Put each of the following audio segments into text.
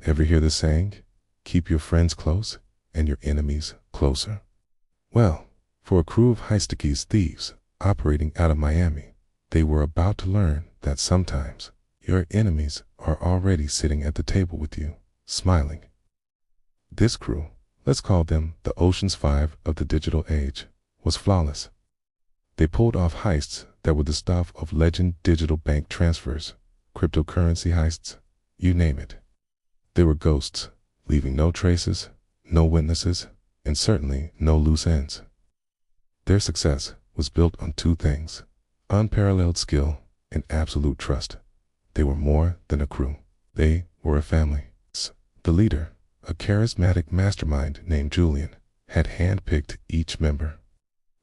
Ever hear the saying, keep your friends close and your enemies closer? Well, for a crew of high-stakes thieves operating out of Miami, they were about to learn that sometimes your enemies are already sitting at the table with you, smiling. This crew, let's call them the Ocean's 5 of the digital age, was flawless. They pulled off heists that were the stuff of legend: digital bank transfers, cryptocurrency heists, you name it. They were ghosts, leaving no traces, no witnesses, and certainly no loose ends. Their success was built on two things: unparalleled skill and absolute trust. They were more than a crew. They were a family. The leader, a charismatic mastermind named Julian, had handpicked each member.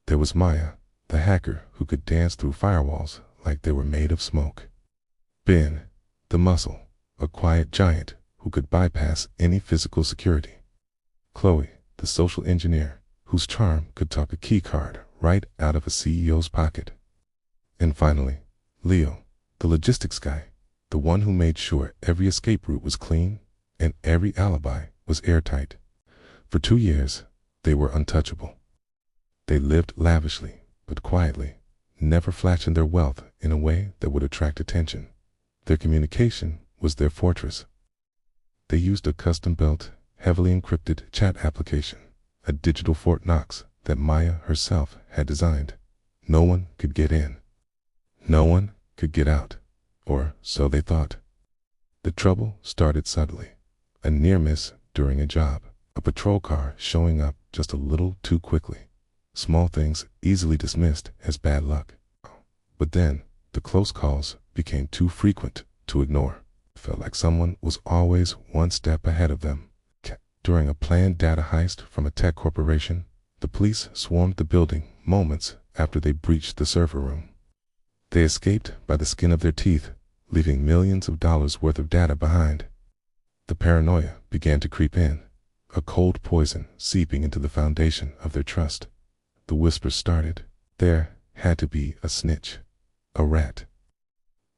There was Maya, the hacker who could dance through firewalls like they were made of smoke. Ben, the muscle, a quiet giant who could bypass any physical security. Chloe, the social engineer whose charm could talk a keycard right out of a CEO's pocket. And finally, Leo, the logistics guy, the one who made sure every escape route was clean and every alibi was airtight. For 2 years, they were untouchable. They lived lavishly, but quietly, never flashing their wealth in a way that would attract attention. Their communication was their fortress. They used a custom-built, heavily encrypted chat application, a digital Fort Knox that Maya herself had designed. No one could get in. No one could get out, or so they thought. The trouble started subtly. A near miss during a job, a patrol car showing up just a little too quickly. Small things easily dismissed as bad luck. But then, the close calls became too frequent to ignore. It felt like someone was always one step ahead of them. During a planned data heist from a tech corporation, the police swarmed the building moments after they breached the server room. They escaped by the skin of their teeth, leaving millions of dollars worth of data behind. The paranoia began to creep in, a cold poison seeping into the foundation of their trust. The whispers started. There had to be a snitch, a rat.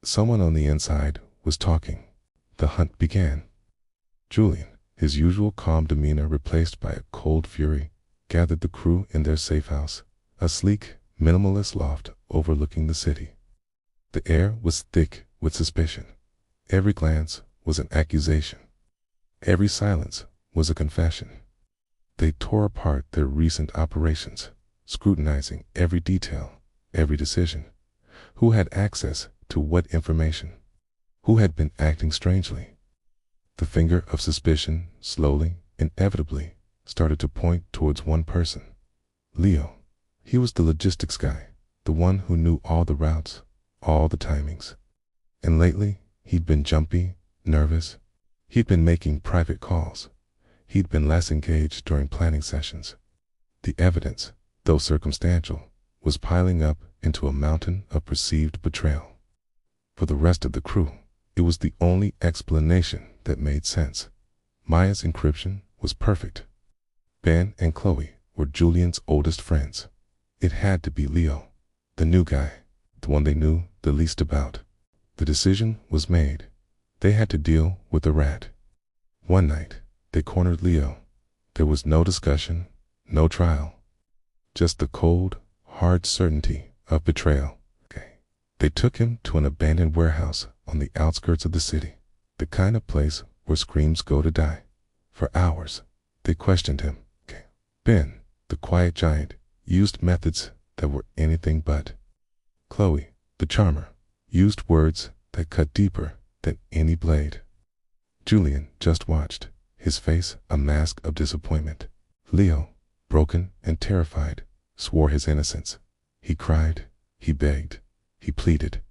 Someone on the inside was talking. The hunt began. Julian, his usual calm demeanor replaced by a cold fury, gathered the crew in their safe house, a sleek, minimalist loft overlooking the city. The air was thick with suspicion. Every glance was an accusation. Every silence was a confession. They tore apart their recent operations, scrutinizing every detail, every decision. Who had access to what information? Who had been acting strangely? The finger of suspicion slowly, inevitably, started to point towards one person. Leo. He was the logistics guy, the one who knew all the routes, all the timings. And lately, he'd been jumpy, nervous. He'd been making private calls. He'd been less engaged during planning sessions. The evidence, though circumstantial, was piling up into a mountain of perceived betrayal. For the rest of the crew, it was the only explanation that made sense. Maya's encryption was perfect. Ben and Chloe were Julian's oldest friends. It had to be Leo, the new guy, the one they knew the least about. The decision was made. They had to deal with the rat. One night, they cornered Leo. There was no discussion, no trial. Just the cold, hard certainty of betrayal. They took him to an abandoned warehouse on the outskirts of the city, the kind of place where screams go to die. For hours, they questioned him. Ben, the quiet giant, used methods that were anything but. Chloe, the charmer, used words that cut deeper than any blade. Julian just watched, his face a mask of disappointment. Leo, broken and terrified, swore his innocence. He cried, he begged, he pleaded.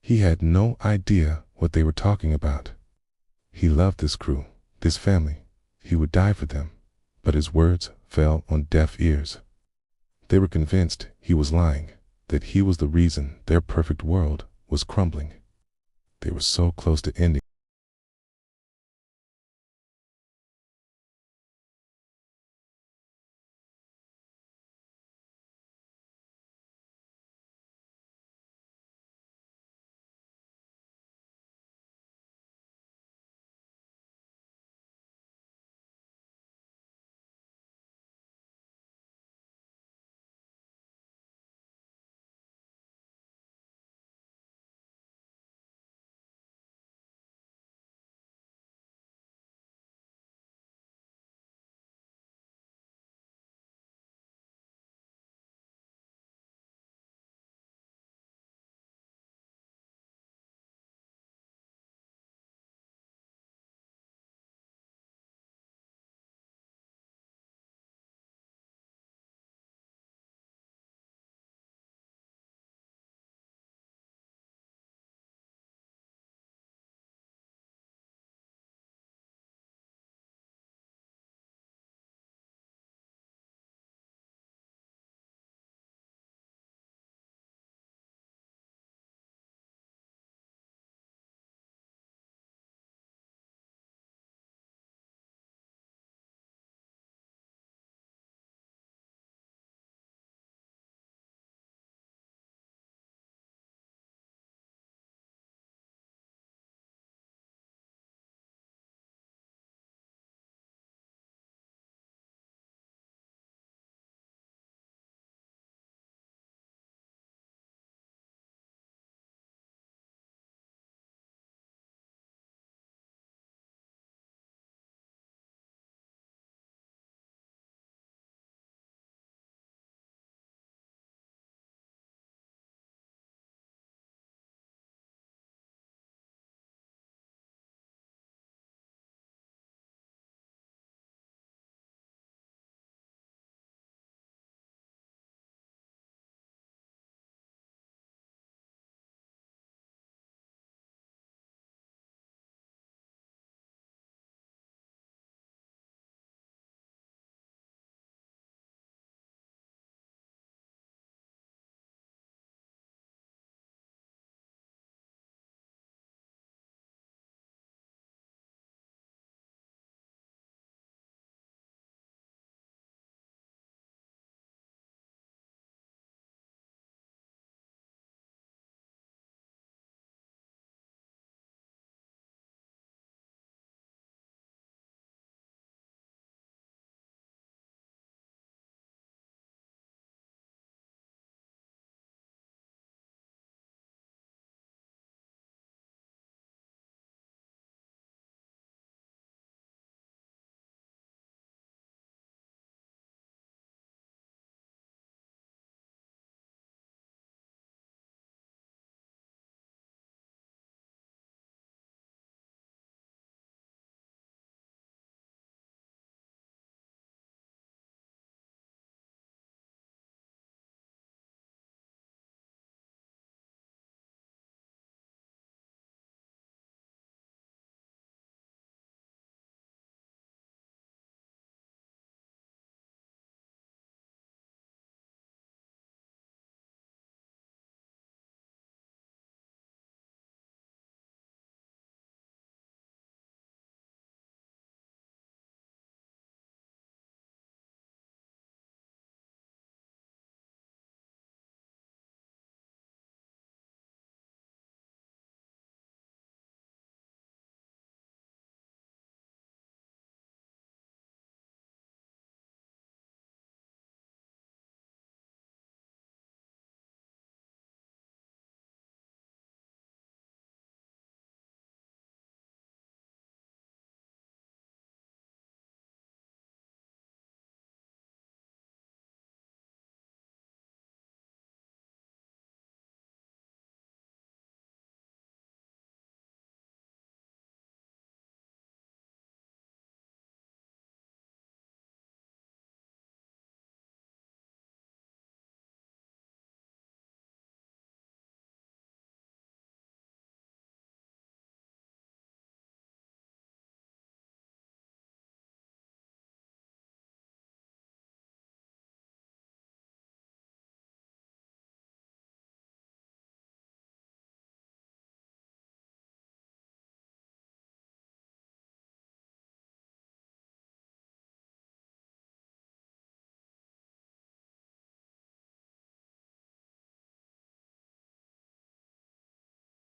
He had no idea what they were talking about. He loved this crew, this family. He would die for them, but his words fell on deaf ears. They were convinced he was lying, that he was the reason their perfect world was crumbling. They were so close to ending